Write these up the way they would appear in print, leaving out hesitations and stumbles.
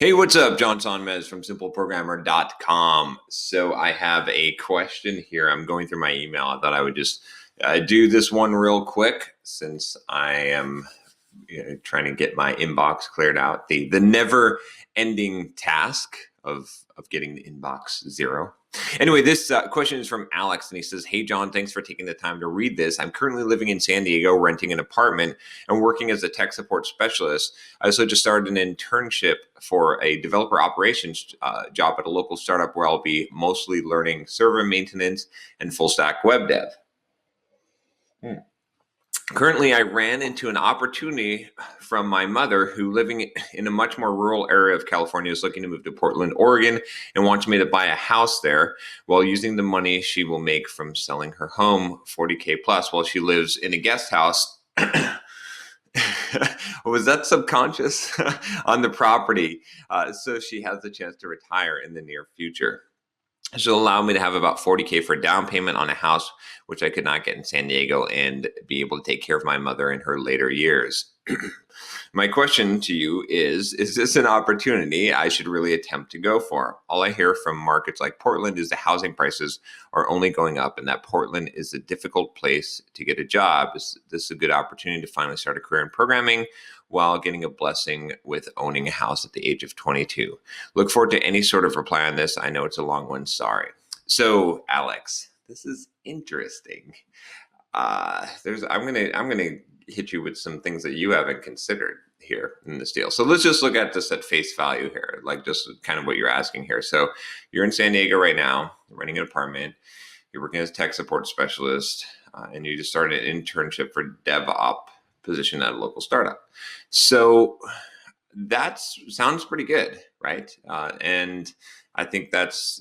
Hey, what's up? John Sonmez from simpleprogrammer.com. So I have a question here. I'm going through my email. I thought I would just do this one real quick since I am trying to get my inbox cleared out. The never ending task of getting the inbox zero. Anyway, this question is from Alex, and he says, "Hey, John, thanks for taking the time to read this. I'm currently living in San Diego, renting an apartment, and working as a tech support specialist. I also just started an internship for a developer operations job at a local startup where I'll be mostly learning server maintenance and full stack web dev. Currently, I ran into an opportunity from my mother, who living in a much more rural area of California is looking to move to Portland, Oregon, and wants me to buy a house there while using the money she will make from selling her home, 40K plus, while she lives in a guest house." Was that subconscious on the property? So she has the chance to retire in the near future. She'll allow me to have about 40K for a down payment on a house, which I could not get in San Diego, and be able to take care of my mother in her later years. My question to you is this an opportunity I should really attempt to go for? All I hear from markets like Portland is the housing prices are only going up, and that Portland is a difficult place to get a job. Is this a good opportunity to finally start a career in programming while getting a blessing with owning a house at the age of 22? Look forward to any sort of reply on this. I know it's a long one. Sorry. So, Alex, this is interesting. I'm gonna hit you with some things that you haven't considered here in this deal. So let's just look at this at face value here, like just kind of what you're asking here. So you're in San Diego right now, you're renting an apartment, you're working as a tech support specialist, and you just started an internship for DevOps position at a local startup. So that sounds pretty good, right? And I think that's,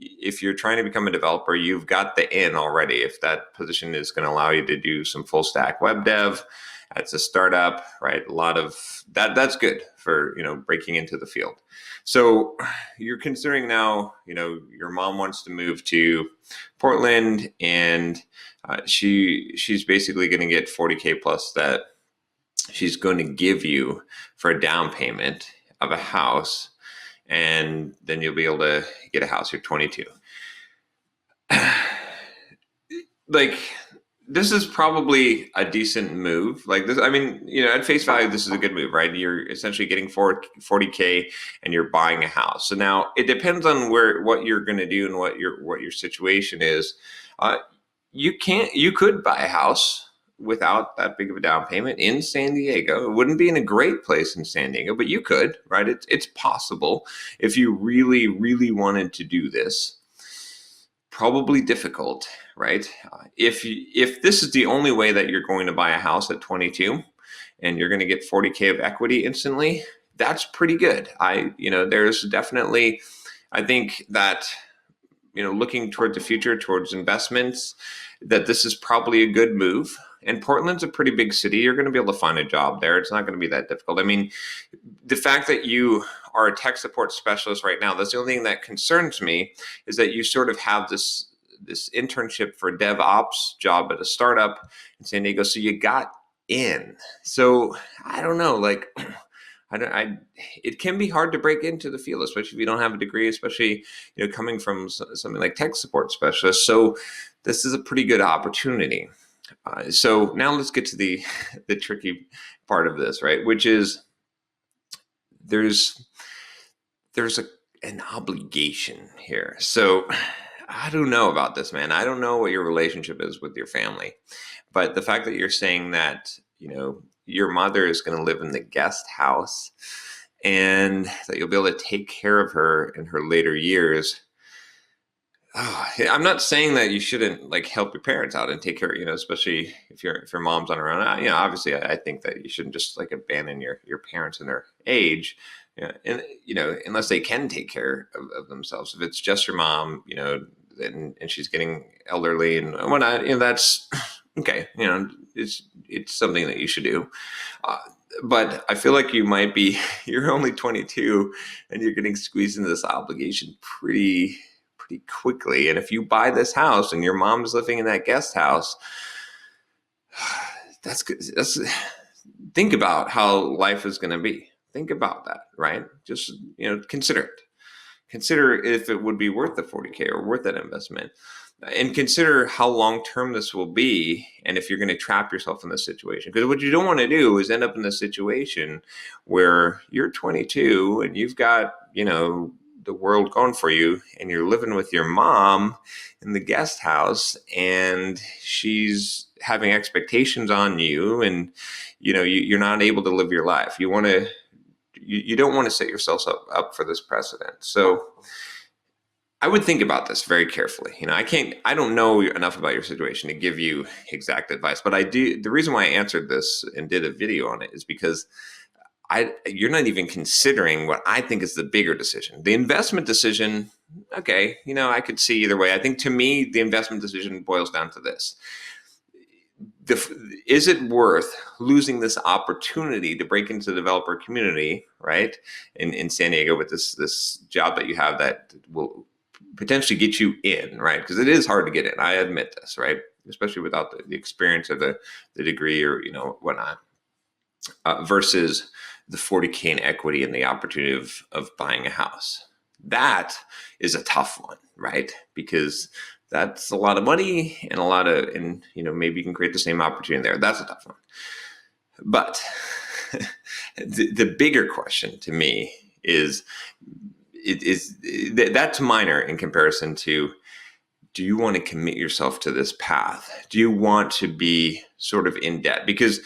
if you're trying to become a developer, you've got the in already. If that position is going to allow you to do some full stack web dev, it's a startup, right? A lot of that's good for, breaking into the field. So you're considering now, your mom wants to move to Portland, and she's basically going to get 40K plus that she's going to give you for a down payment of a house, and then you'll be able to get a house. You're 22. Like, this is probably a decent move. Like this, I mean, at face value, this is a good move, right? You're essentially getting 40K and you're buying a house. So now it depends on what you're going to do and what your situation is. You could buy a house without that big of a down payment in San Diego. It wouldn't be in a great place in San Diego, but you could, right? It's possible if you really, really wanted to do this. Probably difficult, right? If this is the only way that you're going to buy a house at 22 and you're going to get 40K of equity instantly, that's pretty good. There's definitely, I think that, looking toward the future, towards investments, that this is probably a good move. And Portland's a pretty big city. You're going to be able to find a job there. It's not going to be that difficult. I mean, the fact that you are a tech support specialist right now, that's the only thing that concerns me, is that you sort of have this internship for DevOps job at a startup in San Diego. So you got in. So I don't know, like, it can be hard to break into the field, especially if you don't have a degree, especially, coming from something like tech support specialist. So this is a pretty good opportunity. So now let's get to the tricky part of this, right? Which is there's an obligation here. So I don't know about this, man. I don't know what your relationship is with your family, but the fact that you're saying that, your mother is going to live in the guest house and that you'll be able to take care of her in her later years. I'm not saying that you shouldn't help your parents out and take care, especially if your mom's on her own. Obviously, I think that you shouldn't just abandon your parents in their age, and unless they can take care of themselves. If it's just your mom, and she's getting elderly and whatnot, that's okay. It's something that you should do. But I feel like you're only 22 and you're getting squeezed into this obligation pretty quickly. And if you buy this house and your mom's living in that guest house, that's good. Think about how life is going to be. think about that, right? Just, consider it. Consider if it would be worth the 40K or worth that investment. And consider how long term this will be, and if you're going to trap yourself in this situation. Because what you don't want to do is end up in this situation where you're 22 and you've got, the world going for you, and you're living with your mom in the guest house, and she's having expectations on you, and you're not able to live your life. You don't want to set yourselves up for this precedent. So I would think about this very carefully. I don't know enough about your situation to give you exact advice, but I do. The reason why I answered this and did a video on it is because you're not even considering what I think is the bigger decision. The investment decision, okay, I could see either way. I think, to me, the investment decision boils down to this. Is it worth losing this opportunity to break into the developer community, right, in San Diego with this job that you have that will potentially get you in, right? Because it is hard to get in. I admit this, right? Especially without the experience of the degree or whatnot, versus the 40K in equity and the opportunity of buying a house. That is a tough one, right? Because that's a lot of money and maybe you can create the same opportunity there. That's a tough one. But the bigger question to me is that's minor in comparison to, do you want to commit yourself to this path? Do you want to be sort of in debt? Because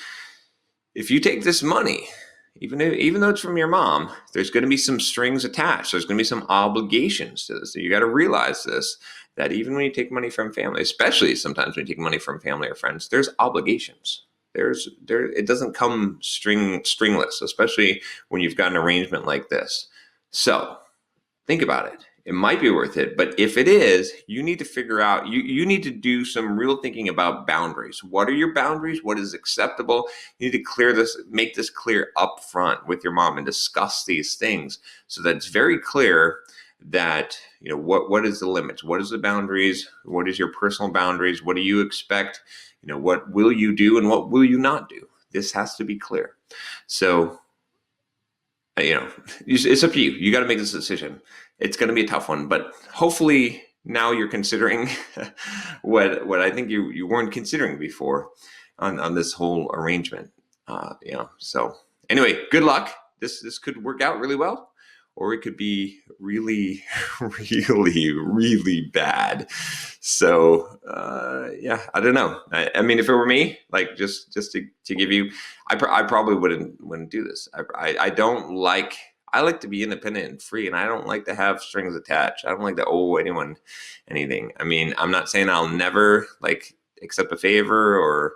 if you take this money, even though it's from your mom, there's going to be some strings attached. There's going to be some obligations to this. So you got to realize this, that even when you take money from family, especially sometimes when you take money from family or friends, there's obligations. It doesn't come stringless, especially when you've got an arrangement like this. So think about it. It might be worth it, but if it is, you need to figure out, you need to do some real thinking about boundaries. What are your boundaries? What is acceptable? You need to make this clear up front with your mom and discuss these things so that it's very clear that, what is the limits? What is the boundaries? What is your personal boundaries? What do you expect? What will you do and what will you not do? This has to be clear. So, it's up to you. You got to make this decision. It's going to be a tough one, but hopefully now you're considering what I think you weren't considering before on this whole arrangement. So anyway, good luck. This could work out really well, or it could be really, really, really bad. So I don't know. I mean, if it were me, like just to give you, I probably wouldn't do this. I like to be independent and free, and I don't like to have strings attached. I don't like to owe anyone anything. I mean, I'm not saying I'll never accept a favor or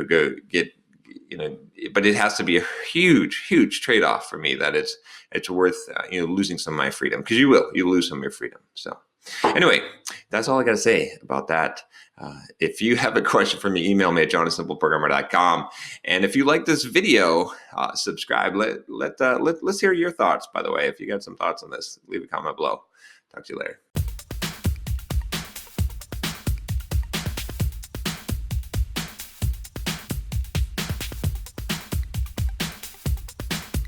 go get but it has to be a huge, huge trade-off for me that it's worth losing some of my freedom, because you'll lose some of your freedom. So anyway, that's all I got to say about that. If you have a question for me, email me at jonasimpleprogrammer.com. And if you like this video, subscribe. Let's hear your thoughts, by the way. If you got some thoughts on this, leave a comment below. Talk to you later.